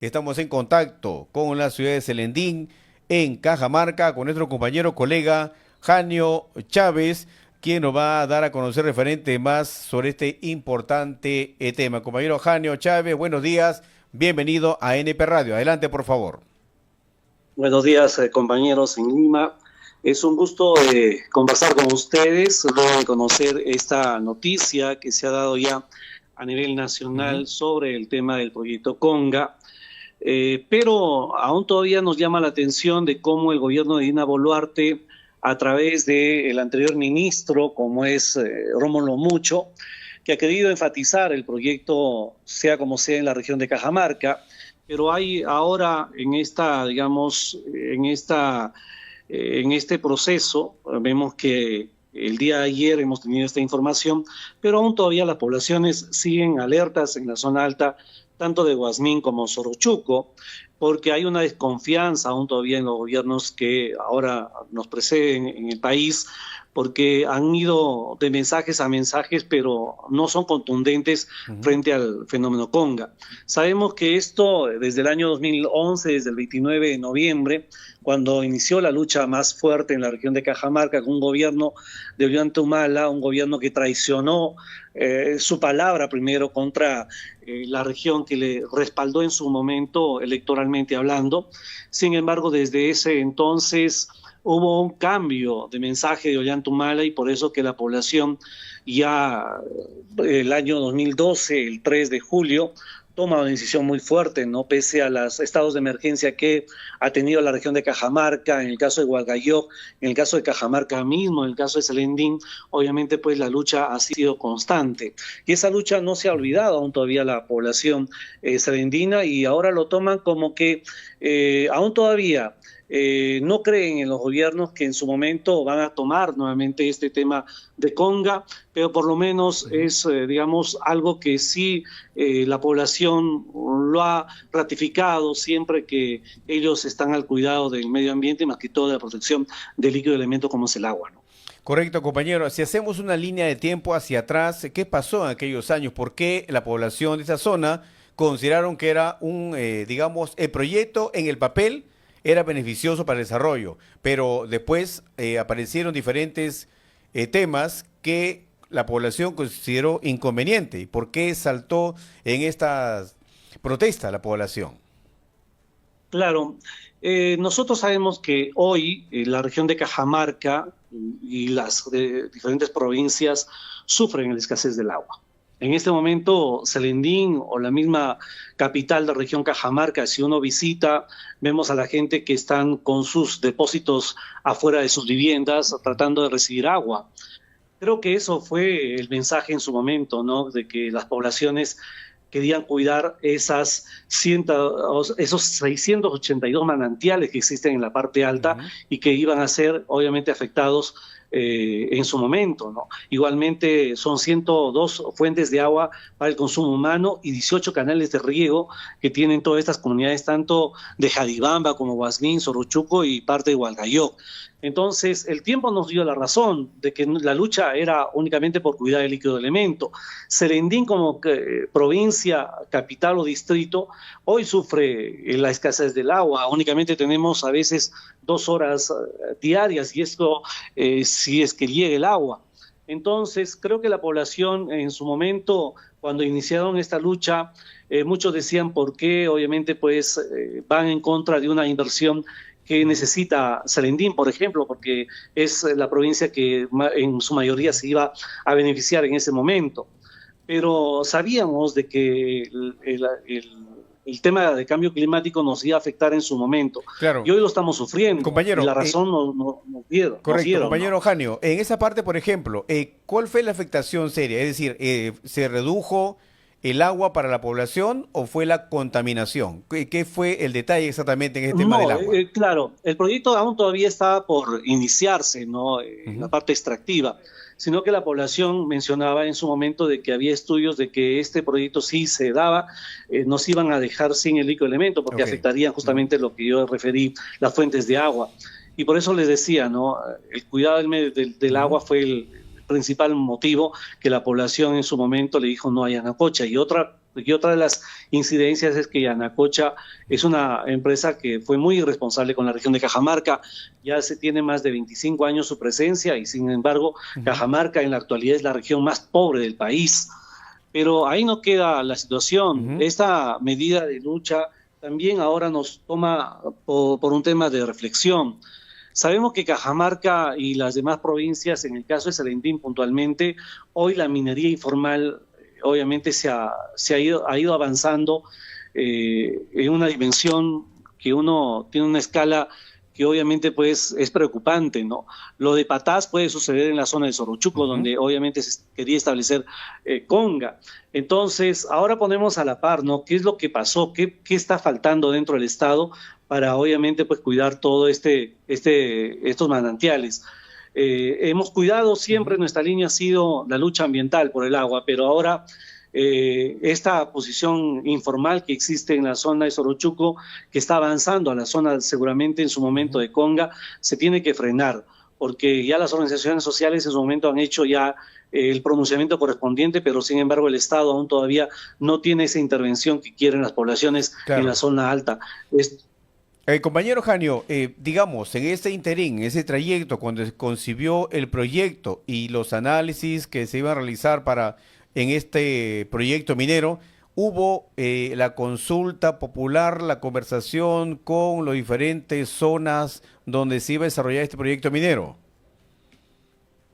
Estamos en contacto con la ciudad de Celendín, en Cajamarca, con nuestro compañero colega Janio Chávez, quien nos va a dar a conocer referente más sobre este importante tema. Compañero Janio Chávez, buenos días, bienvenido a NP Radio. Adelante, por favor. Buenos días, compañeros en Lima. Es un gusto conversar con ustedes, luego de conocer esta noticia que se ha dado ya a nivel nacional sobre el tema del proyecto Conga. Pero aún todavía nos llama la atención de cómo el gobierno de Dina Boluarte, a través del anterior ministro, como es Rómulo Mucho, que ha querido enfatizar el proyecto, sea como sea, en la región de Cajamarca, pero hay ahora en esta, digamos, en este proceso, vemos que el día de ayer hemos tenido esta información, pero aún todavía las poblaciones siguen alertas en la zona alta, tanto de Guasmín como Sorochuco, porque hay una desconfianza aún todavía en los gobiernos que ahora nos preceden en el país, porque han ido de mensajes a mensajes, pero no son contundentes frente al fenómeno Conga. Sabemos que esto desde el año 2011, desde el 29 de noviembre, cuando inició la lucha más fuerte en la región de Cajamarca con un gobierno de Ollanta Humala, un gobierno que traicionó su palabra primero contra la región que le respaldó en su momento electoralmente hablando. Sin embargo, desde ese entonces hubo un cambio de mensaje de Ollanta Humala y por eso que la población ya el año 2012, el 3 de julio, toma una decisión muy fuerte, ¿no? Pese a los estados de emergencia que ha tenido la región de Cajamarca, en el caso de Hualgayoc, en el caso de Cajamarca mismo, en el caso de Celendín, obviamente pues la lucha ha sido constante. Y esa lucha no se ha olvidado aún todavía la población celendina y ahora lo toman como que aún todavía no creen en los gobiernos que en su momento van a tomar nuevamente este tema de Conga, pero por lo menos es, digamos, algo que sí la población lo ha ratificado siempre que ellos están al cuidado del medio ambiente, más que todo de la protección del líquido elemento como es el agua, ¿no? Correcto, compañero. Si hacemos una línea de tiempo hacia atrás, ¿qué pasó en aquellos años? ¿Por qué la población de esa zona consideraron que era un, digamos, el proyecto en el papel era beneficioso para el desarrollo, pero después aparecieron diferentes temas que la población consideró inconveniente? ¿Y por qué saltó en esta protesta la población? Claro, nosotros sabemos que hoy la región de Cajamarca y las diferentes provincias sufren la escasez del agua. En este momento, Celendín o la misma capital de la región Cajamarca, si uno visita, vemos a la gente que están con sus depósitos afuera de sus viviendas tratando de recibir agua. Creo que eso fue el mensaje en su momento, ¿no? De que las poblaciones querían cuidar esos 682 manantiales que existen en la parte alta y que iban a ser obviamente afectados en su momento, ¿no? Igualmente son 102 fuentes de agua para el consumo humano y 18 canales de riego que tienen todas estas comunidades, tanto de Jaribamba como Guasmín, Sorochuco y parte de Hualgayoc. Entonces, el tiempo nos dio la razón de que la lucha era únicamente por cuidar el líquido elemento. Celendín, como provincia, capital o distrito, hoy sufre la escasez del agua. Únicamente tenemos a veces 2 horas diarias y esto si es que llega el agua. Entonces, creo que la población en su momento, cuando iniciaron esta lucha, muchos decían por qué, obviamente, pues van en contra de una inversión que necesita Celendín, por ejemplo, porque es la provincia que en su mayoría se iba a beneficiar en ese momento. Pero sabíamos de que el tema de cambio climático nos iba a afectar en su momento. Claro. Y hoy lo estamos sufriendo. Compañero, y la razón nos dieron. Correcto, compañero, ¿no? Janio. En esa parte, por ejemplo, ¿cuál fue la afectación seria? Es decir, ¿se redujo el agua para la población o fue la contaminación? ¿Qué fue el detalle exactamente en este tema del agua? Claro, el proyecto aún todavía estaba por iniciarse, ¿no? La parte extractiva, sino que la población mencionaba en su momento de que había estudios de que este proyecto sí se daba, nos iban a dejar sin el líquido elemento porque afectarían justamente lo que yo referí, las fuentes de agua. Y por eso les decía, ¿no? El cuidado del agua fue el principal motivo que la población en su momento le dijo no a Yanacocha. Y otra Y otra de las incidencias es que Yanacocha es una empresa que fue muy irresponsable con la región de Cajamarca. Ya se tiene más de 25 años su presencia y sin embargo Cajamarca en la actualidad es la región más pobre del país. Pero ahí no queda la situación. Esta medida de lucha también ahora nos toma por un tema de reflexión. Sabemos que Cajamarca y las demás provincias, en el caso de Salendín puntualmente, hoy la minería informal obviamente ha ido avanzando en una dimensión que uno tiene una escala que obviamente pues es preocupante, ¿no? Lo de Patás puede suceder en la zona de Sorochuco, donde obviamente se quería establecer Conga. Entonces, ahora ponemos a la par, ¿no? ¿Qué es lo que pasó? ¿Qué está faltando dentro del Estado para obviamente pues cuidar todo estos manantiales? Hemos cuidado siempre, nuestra línea ha sido la lucha ambiental por el agua, pero ahora esta posición informal que existe en la zona de Sorochuco, que está avanzando a la zona seguramente en su momento de Conga, se tiene que frenar, porque ya las organizaciones sociales en su momento han hecho ya el pronunciamiento correspondiente, pero sin embargo el Estado aún todavía no tiene esa intervención que quieren las poblaciones en la zona alta. Compañero Janio, digamos, en este interín, en ese trayecto, cuando se concibió el proyecto y los análisis que se iban a realizar en este proyecto minero, hubo la consulta popular, la conversación con las diferentes zonas donde se iba a desarrollar este proyecto minero.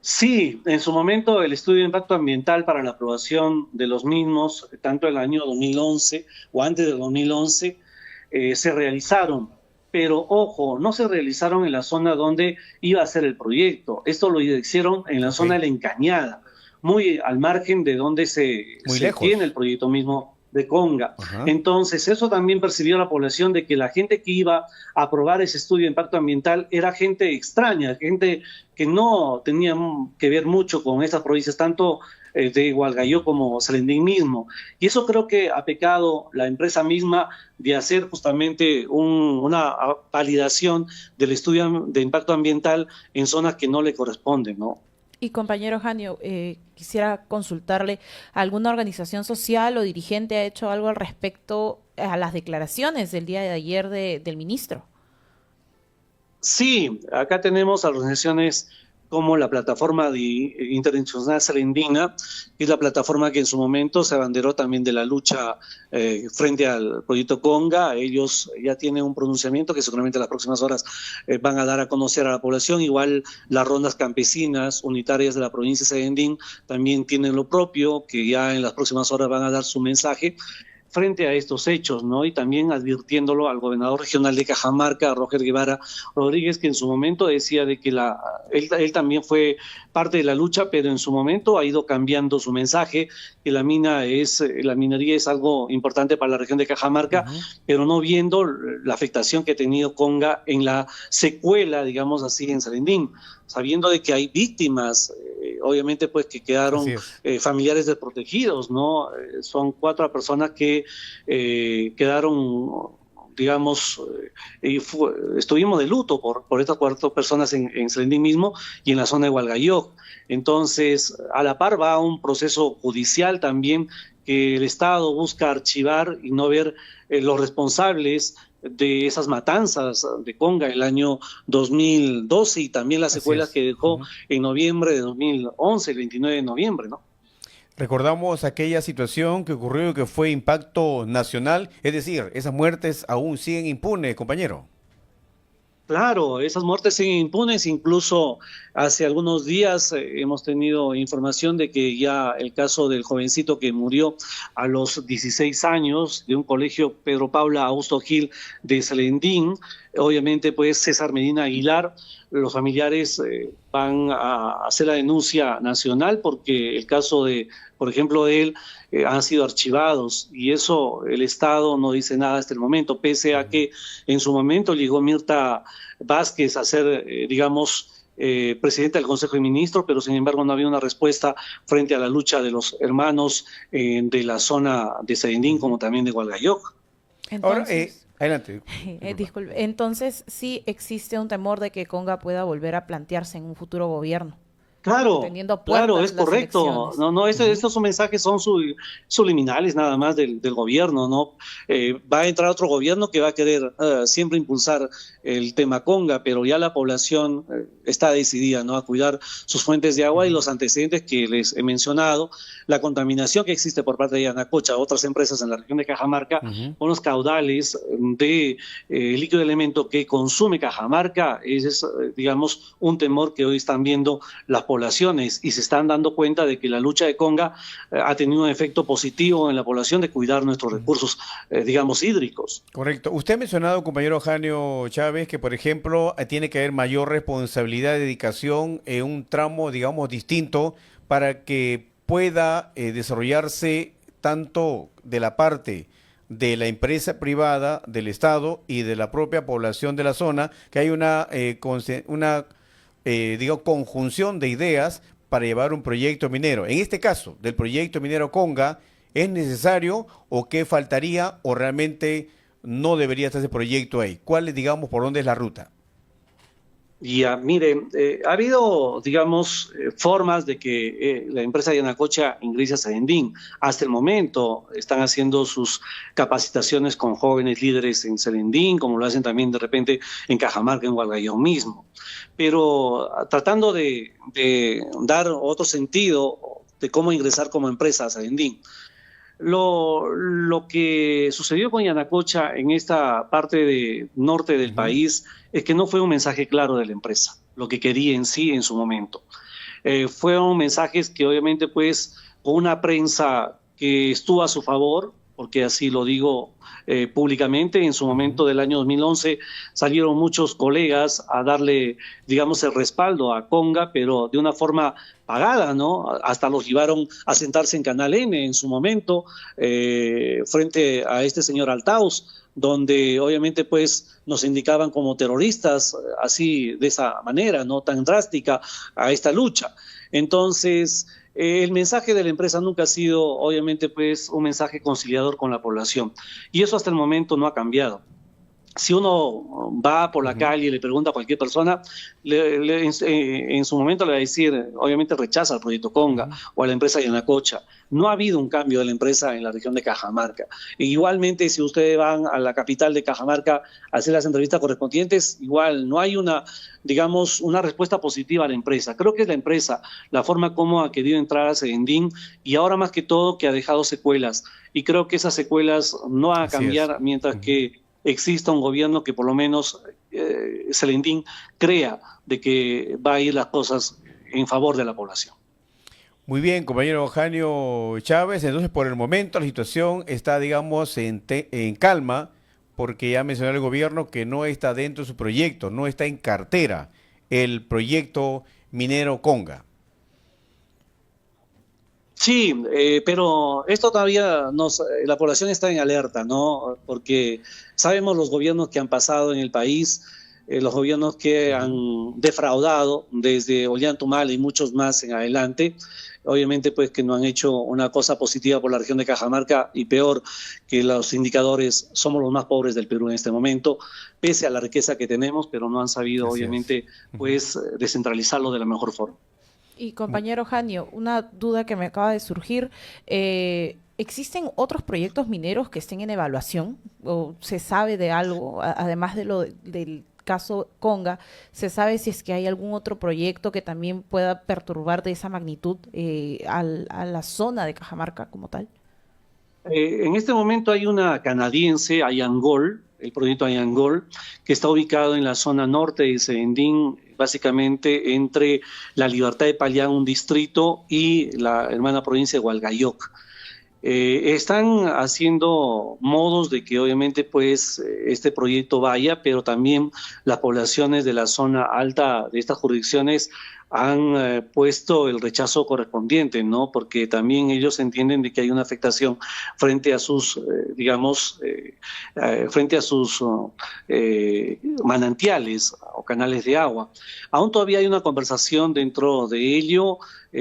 Sí, en su momento el estudio de impacto ambiental para la aprobación de los mismos, tanto el año 2011 o antes del 2011, se realizaron. Pero ojo, no se realizaron en la zona donde iba a ser el proyecto. Esto lo hicieron en la zona de la Encañada, muy al margen de donde se tiene el proyecto mismo de Conga. Entonces, eso también percibió la población de que la gente que iba a aprobar ese estudio de impacto ambiental era gente extraña, gente que no tenía que ver mucho con estas provincias, tanto de Hualgayoc como Salendín mismo. Y eso creo que ha pecado la empresa misma de hacer justamente una validación del estudio de impacto ambiental en zonas que no le corresponden, ¿no? Y compañero Janio, quisiera consultarle, ¿alguna organización social o dirigente ha hecho algo al respecto a las declaraciones del día de ayer del ministro? Sí, acá tenemos a organizaciones como la plataforma internacional salendina, que es la plataforma que en su momento se abanderó también de la lucha frente al proyecto Conga. Ellos ya tienen un pronunciamiento que seguramente en las próximas horas van a dar a conocer a la población. Igual las rondas campesinas unitarias de la provincia de Salendín también tienen lo propio, que ya en las próximas horas van a dar su mensaje frente a estos hechos, ¿no? Y también advirtiéndolo al gobernador regional de Cajamarca, Roger Guevara Rodríguez, que en su momento decía de que él también fue parte de la lucha, pero en su momento ha ido cambiando su mensaje, que la minería es algo importante para la región de Cajamarca, pero no viendo la afectación que ha tenido Conga en la secuela, digamos así, en Salendín, sabiendo de que hay víctimas, obviamente pues que quedaron familiares desprotegidos, ¿no? Son 4 personas que quedaron, digamos, estuvimos de luto por estas 4 personas en Salendín mismo y en la zona de Hualgayoc. Entonces, a la par va un proceso judicial también que el Estado busca archivar y no ver los responsables de esas matanzas de Conga el año 2012 y también las secuelas que dejó en noviembre de 2011, el 29 de noviembre, ¿no? Recordamos aquella situación que ocurrió y que fue impacto nacional, es decir, esas muertes aún siguen impunes, compañero. Claro, esas muertes siguen impunes, incluso hace algunos días hemos tenido información de que ya el caso del jovencito que murió a los 16 años de un colegio Pedro Paula Augusto Gil de Salendín, obviamente pues César Medina Aguilar, los familiares van a hacer la denuncia nacional porque el caso de, por ejemplo, de él han sido archivados y eso el Estado no dice nada hasta el momento, pese a que en su momento llegó Mirta Vázquez a ser, digamos, presidenta del Consejo de Ministros, pero sin embargo no había una respuesta frente a la lucha de los hermanos de la zona de Salendín como también de Hualgayoc. Entonces, ahora, adelante. Disculpe, entonces sí existe un temor de que Conga pueda volver a plantearse en un futuro gobierno. Claro, teniendo a claro, puertas es las correcto. elecciones. No, no, estos mensajes son subliminales nada más del gobierno, ¿no? Va a entrar otro gobierno que va a querer siempre impulsar el tema Conga, pero ya la población está decidida, ¿no? A cuidar sus fuentes de agua y los antecedentes que les he mencionado, la contaminación que existe por parte de Yanacocha, otras empresas en la región de Cajamarca, con los caudales de líquido de elemento que consume Cajamarca, ese es, digamos, un temor que hoy están viendo las poblaciones y se están dando cuenta de que la lucha de Conga ha tenido un efecto positivo en la población de cuidar nuestros recursos, digamos, hídricos. Correcto. Usted ha mencionado, compañero Janio Chávez, que por ejemplo tiene que haber mayor responsabilidad y dedicación en un tramo, digamos, distinto para que pueda desarrollarse tanto de la parte de la empresa privada, del Estado y de la propia población de la zona, que hay una digo, conjunción de ideas para llevar un proyecto minero. En este caso, del proyecto minero Conga, ¿es necesario o qué faltaría o realmente no debería estar ese proyecto ahí? ¿Cuál es, digamos, por dónde es la ruta? Ya, mire, ha habido, digamos, formas de que la empresa de Yanacocha ingrese a Serendín. Hasta el momento están haciendo sus capacitaciones con jóvenes líderes en Serendín, como lo hacen también de repente en Cajamarca, en Hualgayoc mismo. Pero tratando de dar otro sentido de cómo ingresar como empresa a Serendín. Lo que sucedió con Yanacocha en esta parte de norte del país es que no fue un mensaje claro de la empresa, lo que quería en sí en su momento. Fueron mensajes que obviamente pues con una prensa que estuvo a su favor, porque así lo digo públicamente, en su momento del año 2011 salieron muchos colegas a darle, digamos, el respaldo a Conga, pero de una forma pagada, ¿no? Hasta los llevaron a sentarse en Canal N en su momento, frente a este señor Altaus, donde obviamente pues nos indicaban como terroristas, así de esa manera, ¿no? Tan drástica a esta lucha. Entonces, el mensaje de la empresa nunca ha sido, obviamente, pues, un mensaje conciliador con la población. Y eso hasta el momento no ha cambiado. Si uno va por la calle y le pregunta a cualquier persona, en su momento le va a decir, obviamente rechaza al proyecto Conga o a la empresa Yanacocha. No ha habido un cambio de la empresa en la región de Cajamarca. E igualmente, si ustedes van a la capital de Cajamarca a hacer las entrevistas correspondientes, igual no hay una, digamos, una respuesta positiva a la empresa. Creo que es la empresa, la forma como ha querido entrar a Serendín y ahora más que todo que ha dejado secuelas. Y creo que esas secuelas no van a cambiar mientras que exista un gobierno que por lo menos Serendín crea de que va a ir las cosas en favor de la población. Muy bien, compañero Janio Chávez. Entonces, por el momento, la situación está, digamos, en calma, porque ya mencionó el gobierno que no está dentro de su proyecto, no está en cartera el proyecto minero Conga. Sí, pero esto todavía la población está en alerta, ¿no? Porque sabemos los gobiernos que han pasado en el país, los gobiernos que han defraudado desde Ollantaytamala y muchos más en adelante. Obviamente, pues que no han hecho una cosa positiva por la región de Cajamarca y peor que los indicadores, somos los más pobres del Perú en este momento, pese a la riqueza que tenemos, pero no han sabido, obviamente, pues descentralizarlo de la mejor forma. Y compañero Janio, una duda que me acaba de surgir, ¿existen otros proyectos mineros que estén en evaluación? ¿O se sabe de algo, además de del caso Conga, se sabe si es que hay algún otro proyecto que también pueda perturbar de esa magnitud a la zona de Cajamarca como tal? En este momento hay una canadiense, Ayangol, el proyecto Ayangol, que está ubicado en la zona norte de Serendín, básicamente entre la Libertad de Pallán, un distrito, y la hermana provincia de Hualgayoc. Están haciendo modos de que obviamente pues este proyecto vaya, pero también las poblaciones de la zona alta de estas jurisdicciones han puesto el rechazo correspondiente, ¿no? Porque también ellos entienden de que hay una afectación frente a sus, frente a sus manantiales o canales de agua. Aún todavía hay una conversación dentro de ello,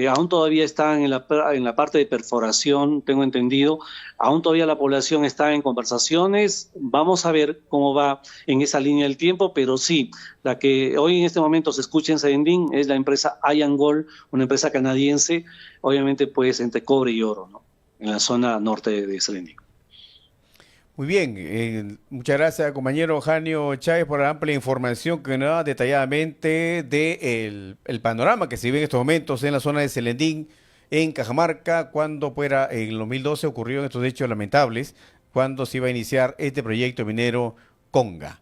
aún todavía están en la parte de perforación, tengo entendido, aún todavía la población está en conversaciones, vamos a ver cómo va en esa línea del tiempo, pero sí, La que hoy en este momento se escucha en Serendín es la empresa IAMGOLD, una empresa canadiense, obviamente pues entre cobre y oro, ¿no? En la zona norte de Serendín. Muy bien, muchas gracias compañero Janio Chávez por la amplia información que nos da detalladamente de el panorama que se vive en estos momentos en la zona de Selendín, en Cajamarca, cuando fuera en el 2012 ocurrieron estos hechos lamentables, cuando se iba a iniciar este proyecto minero Conga.